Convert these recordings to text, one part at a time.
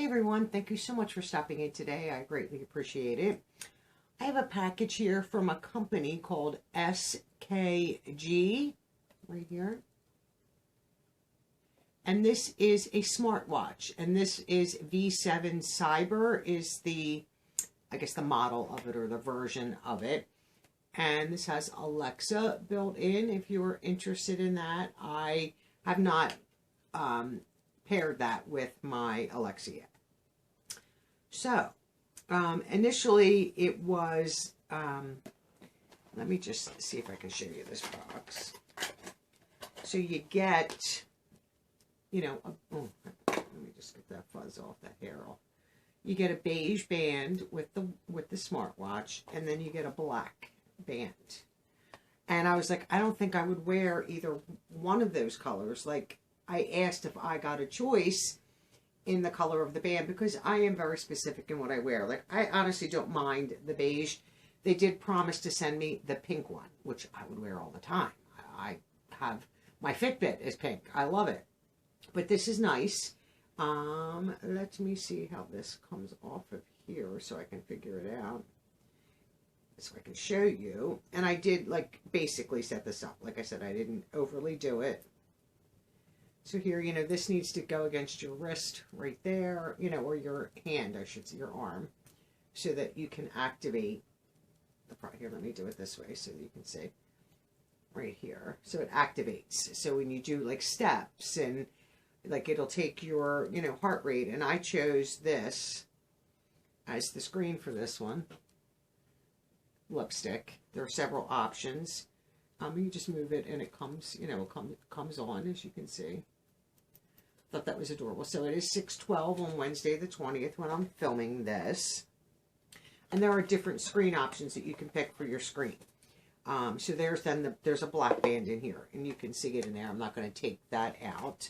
everyone, thank you so much for stopping in today. I greatly appreciate it. I have a package here from a company called SKG, right here. And this is a smartwatch, and this is V7 Cyber is the, I guess the model of it or the version of it. And this has Alexa built in if you're interested in that. I have not paired that with my Alexa yet. So, initially it was, let me just see if I can show you this box. So you get, you know, let me just get that fuzz off, that hair off. You get a beige band with the smartwatch, and then you get a black band. And I was like, I don't think I would wear either one of those colors. Like, I asked if I got a choice in the color of the band because I am very specific in what I wear. Like, I honestly don't mind the beige. They did promise to send me the pink one, which I would wear all the time. I have, my Fitbit is pink. I love it. But this is nice. Let me see how this comes off of here so I can figure it out. So I can show you. And I did, like, basically set this up. Like I said, I didn't overly do it. So here, you know, this needs to go against your wrist right there, you know, or your hand, I should say, your arm, so that you can activate the product. Here, let me do it this way so that you can see right here. So it activates. So when you do, like, steps and, like, it'll take your, you know, heart rate. And I chose this as the screen for this one. Lipstick. There are several options. You just move it and it comes, you know, it comes on, as you can see. Thought that was adorable. So it is 6/12 on Wednesday the 20th when I'm filming this. And there are different screen options that you can pick for your screen. So there's there's a black band in here, and you can see it in there. I'm not going to take that out.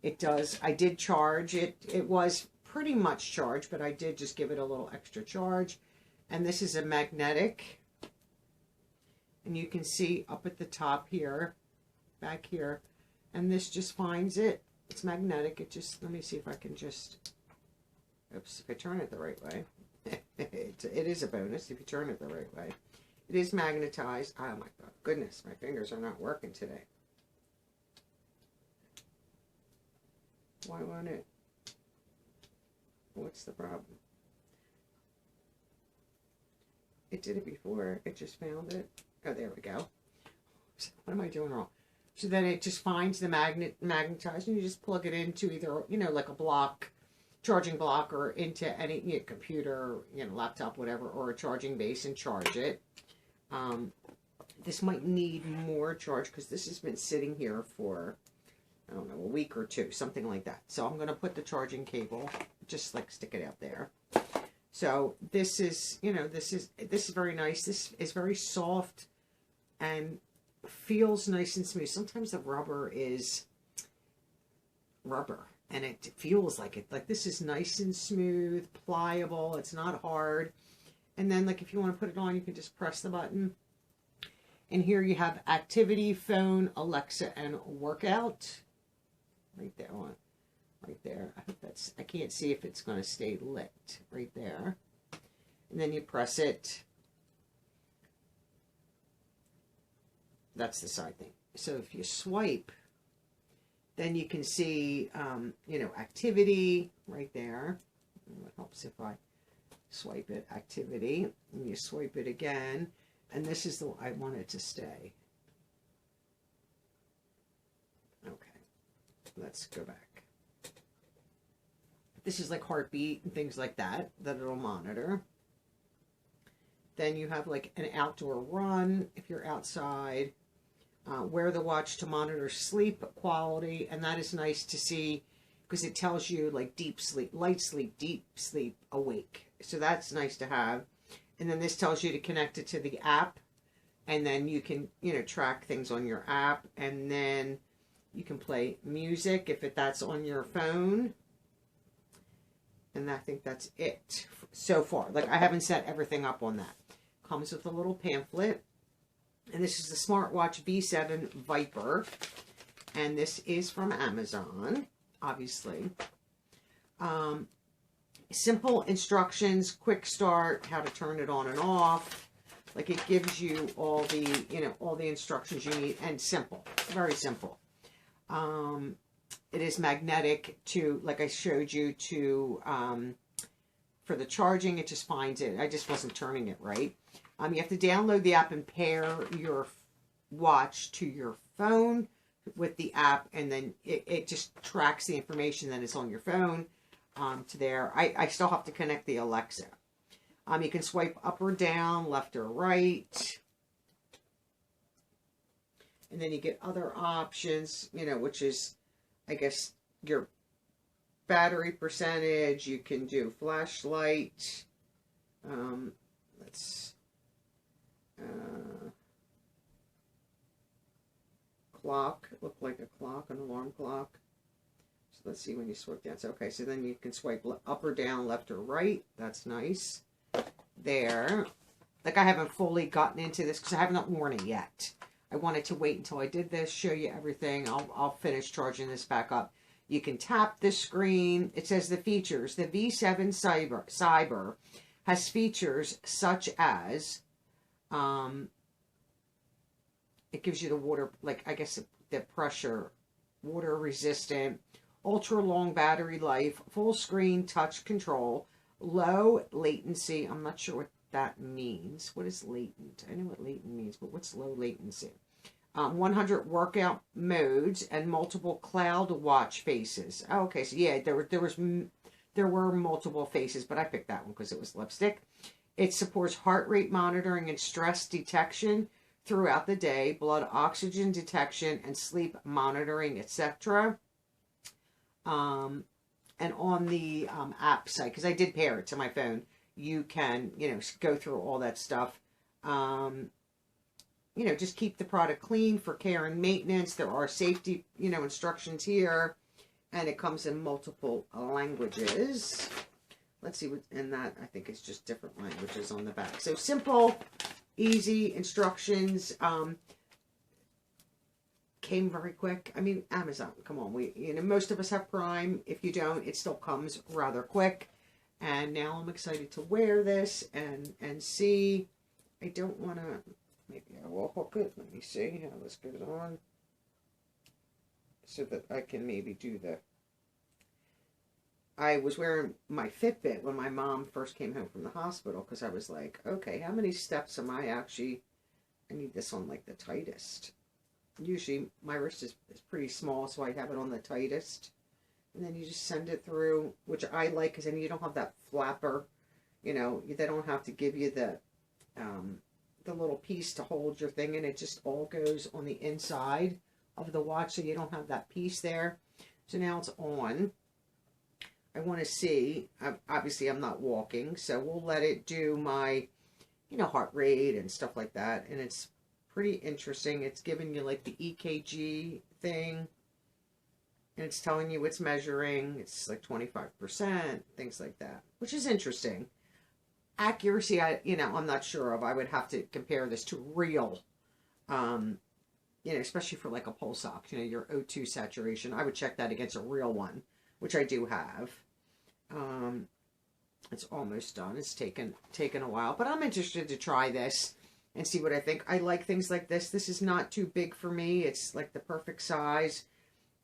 It does, I did charge it. It was pretty much charged, but I did just give it a little extra charge. And this is a magnetic. And you can see up at the top here, back here. And this just finds it. It's magnetic. It just, let me see if I can just, oops, if I turn it the right way. It is a bonus if you turn it the right way. It is magnetized. Oh my God, goodness, my fingers are not working today. Why won't it? What's the problem? It did it before. It just found it. Oh, there we go. What am I doing wrong? So then it just finds the magnetized, and you just plug it into either, you know, like a block, charging block, or into any, you know, computer, you know, laptop, whatever, or a charging base, and charge it. This might need more charge because this has been sitting here for, I don't know, a week or two, something like that. So I'm going to put the charging cable, just like stick it out there. So this is, you know, this is very nice. This is very soft and feels nice and smooth. Sometimes the rubber is rubber and it feels like it. Like, this is nice and smooth, pliable. It's not hard. And then, like, if you want to put it on, you can just press the button. And here you have activity, phone, Alexa, and workout. Right there on. Right there. I hope that's, I can't see if it's going to stay lit. Right there. And then you press it. That's the side thing. So if you swipe, then you can see, you know, activity right there. It helps if I swipe it, activity. And you swipe it again. And this is the one I want it to stay. Okay. Let's go back. This is like heartbeat and things like that it'll monitor. Then you have like an outdoor run if you're outside. Wear the watch to monitor sleep quality, and that is nice to see because it tells you like deep sleep, light sleep, deep sleep, awake. So that's nice to have. And then this tells you to connect it to the app, and then you can, you know, track things on your app, and then you can play music if that's on your phone. And I think that's it so far. Like, I haven't set everything up on that. Comes with a little pamphlet. And this is the Smartwatch V7 Viper. And this is from Amazon, obviously. simple instructions, quick start, how to turn it on and off. Like it gives you all the, all the instructions you need, and simple, very simple. It is magnetic to, like I showed you, to, for the charging, it just finds it. I just wasn't turning it right. You have to download the app and pair your watch to your phone with the app, and then it just tracks the information that is on your phone to there. I still have to connect the Alexa. You can swipe up or down, left or right. And then you get other options, which is, I guess, your battery percentage. You can do flashlight. Clock. It looked like a clock, an alarm clock. So let's see when you swipe down. So, okay, so then you can swipe up or down, left or right. That's nice. There. Like, I haven't fully gotten into this because I have not worn it yet. I wanted to wait until I did this, show you everything. I'll finish charging this back up. You can tap the screen. It says the features. The V7 Cyber has features such as, it gives you the water, like, I guess the pressure, water resistant, ultra long battery life, full screen touch control, low latency. I'm not sure what that means. What is latent? I know what latent means, but what's low latency? 100 workout modes and multiple cloud watch faces. Oh, okay, so yeah, there were multiple faces, but I picked that one because it was lipstick. It supports heart rate monitoring and stress detection throughout the day, blood oxygen detection and sleep monitoring, etc. And on the app site, because I did pair it to my phone, you can, go through all that stuff. Just keep the product clean for care and maintenance. There are safety, instructions here. And it comes in multiple languages. Let's see what, and that I think is just different languages on the back. So simple, easy instructions. Came very quick. I mean, Amazon, come on. Most of us have Prime. If you don't, it still comes rather quick. And now I'm excited to wear this and see. I don't want to, maybe I will hook it. Let me see how this goes on. So that I can maybe do I was wearing my Fitbit when my mom first came home from the hospital because I was like, okay, how many steps am I need this on like the tightest. Usually my wrist is pretty small, so I have it on the tightest. And then you just send it through, which I like because then you don't have that flapper. They don't have to give you the little piece to hold your thing, and it just all goes on the inside of the watch, so you don't have that piece there. So now it's on. I want to see, obviously I'm not walking, so we'll let it do my, heart rate and stuff like that. And it's pretty interesting. It's giving you like the EKG thing, and it's telling you it's measuring. It's like 25%, things like that, which is interesting. Accuracy, I'm not sure of. I would have to compare this to real, especially for like a pulse ox, your O2 saturation. I would check that against a real one, which I do have. It's almost done. It's taken a while, but I'm interested to try this and see what I think. I like things like this. This is not too big for me. It's like the perfect size.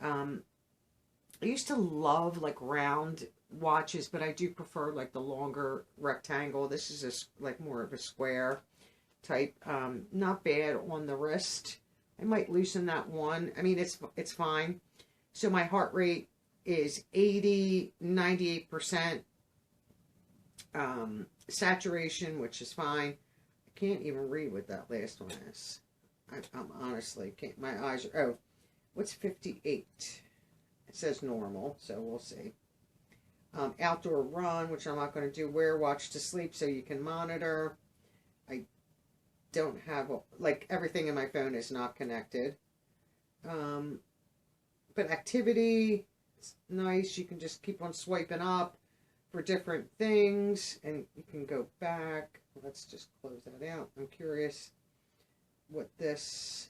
I used to love like round watches, but I do prefer like the longer rectangle. This is like more of a square type. Not bad on the wrist. I might loosen that one. I mean, it's fine. So my heart rate is 98% saturation, which is fine. I can't even read what that last one is. I'm honestly can't. My eyes are. Oh, what's 58? It says normal, so we'll see. Outdoor run, which I'm not going to do. Wear watch to sleep, so you can monitor. I don't have like everything in my phone is not connected. But activity. It's nice. You can just keep on swiping up for different things, and you can go back. Let's just close that out. I'm curious what this.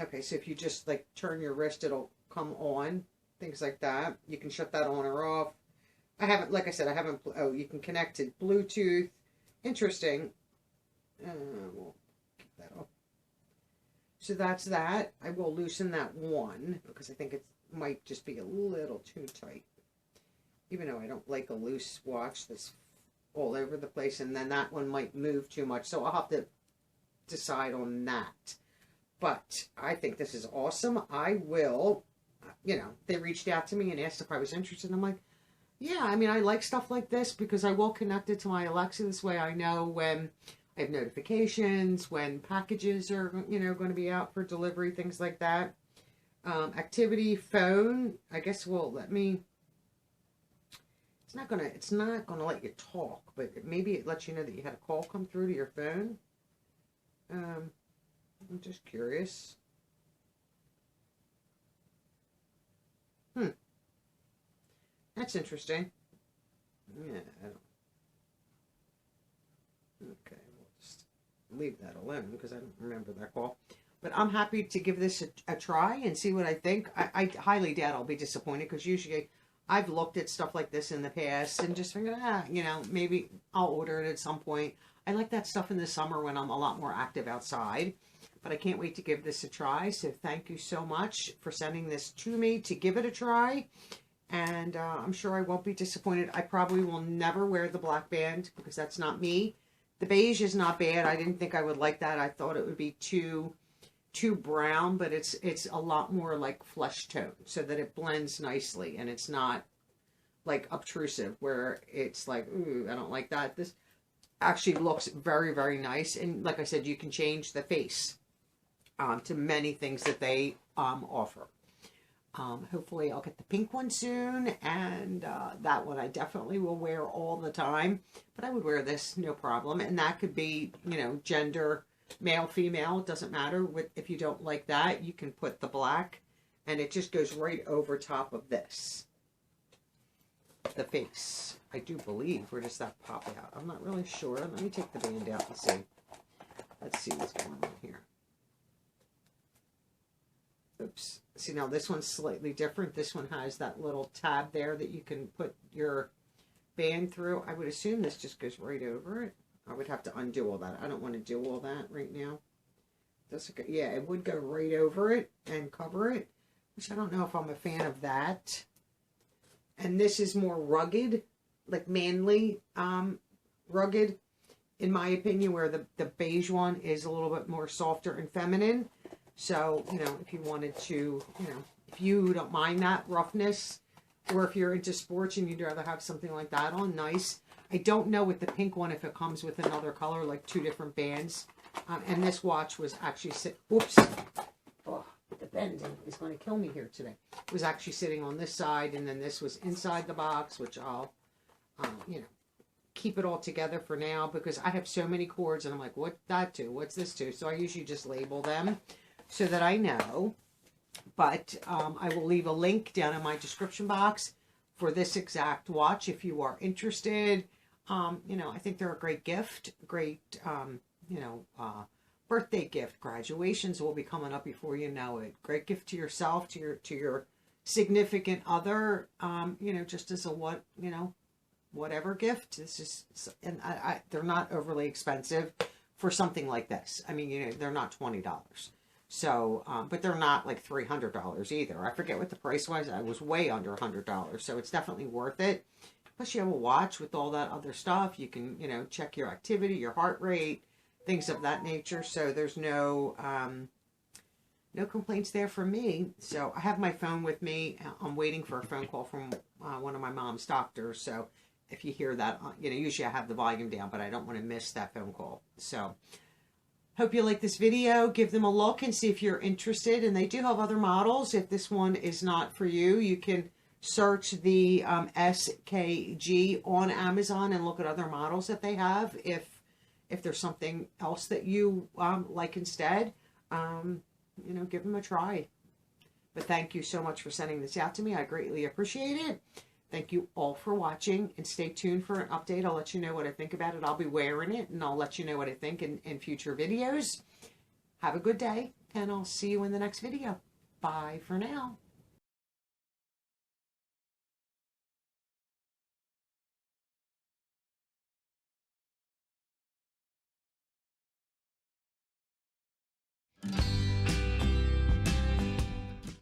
Okay, so if you just like turn your wrist, it'll come on. things like that. You can shut that on or off. I haven't, like I said, I haven't, oh, you can connect to Bluetooth. Interesting. We'll keep that off. So that's that. I will loosen that one because I think it might just be a little too tight. Even though I don't like a loose watch that's all over the place, and then that one might move too much. So I'll have to decide on that. But I think this is awesome. I will, you know, they reached out to me and asked if I was interested. I'm like, yeah, I mean, I like stuff like this because I will connect it to my Alexa. This way I know when I have notifications, when packages are, you know, going to be out for delivery, things like that. Activity phone, I guess will let me, it's not gonna let you talk, but maybe it lets you know that you had a call come through to your phone. I'm just curious. That's interesting. Yeah, I don't. Okay, we'll just leave that alone because I don't remember that call. But I'm happy to give this a try and see what I think. I highly doubt I'll be disappointed because usually I've looked at stuff like this in the past and just figured, you know, maybe I'll order it at some point. I like that stuff in the summer when I'm a lot more active outside. But I can't wait to give this a try. So thank you so much for sending this to me to give it a try. And I'm sure I won't be disappointed. I probably will never wear the black band because that's not me. The beige is not bad. I didn't think I would like that. I thought it would be too brown, but it's a lot more like flesh tone so that it blends nicely and it's not like obtrusive where it's like, ooh, I don't like that. This actually looks very, very nice. And like I said, you can change the face to many things that they offer. Hopefully I'll get the pink one soon, and that one I definitely will wear all the time, but I would wear this no problem. And that could be, you know, gender, male, female, it doesn't matter. If you don't like that, you can put the black, and it just goes right over top of this, the face. I do believe, where does that pop out? I'm not really sure. Let me take the band out and see. Let's see what's going on here. Oops. See, now this one's slightly different. This one has that little tab there that you can put your band through. I would assume this just goes right over it. I would have to undo all that. I don't want to do all that right now. Yeah, it would go right over it and cover it, which I don't know if I'm a fan of that. And this is more rugged, like manly rugged, in my opinion, where the beige one is a little bit more softer and feminine. So, you know, if you wanted to, you know, if you don't mind that roughness, or if you're into sports and you'd rather have something like that on, nice. I don't know with the pink one if it comes with another color, like 2 different bands. And this watch was actually oops. Oh, the bending is going to kill me here today. It was actually sitting on this side, and then this was inside the box, which I'll, you know, keep it all together for now because I have so many cords, and I'm like, what's that to? What's this to? So I usually just label them so that I know. But I will leave a link down in my description box for this exact watch if you are interested. You know, I think they're a great gift, great, you know, birthday gift. Graduations will be coming up before you know it. Great gift to yourself, to your significant other, you know, just as a whatever gift. This is, and they're not overly expensive for something like this. I mean, you know, they're not $20. So, but they're not like $300 either. I forget what the price was. I was way under $100. So it's definitely worth it. Plus you have a watch with all that other stuff. You can, you know, check your activity, your heart rate, things of that nature. So there's no, no complaints there for me. So I have my phone with me. I'm waiting for a phone call from one of my mom's doctors. So if you hear that, you know, usually I have the volume down, but I don't want to miss that phone call. So hope you like this video. Give them a look and see if you're interested. And they do have other models. If this one is not for you, you can search the SKG on Amazon and look at other models that they have. If there's something else that you like instead, you know, give them a try. But thank you so much for sending this out to me. I greatly appreciate it. Thank you all for watching, and stay tuned for an update. I'll let you know what I think about it. I'll be wearing it, and I'll let you know what I think in future videos. Have a good day, and I'll see you in the next video. Bye for now. you.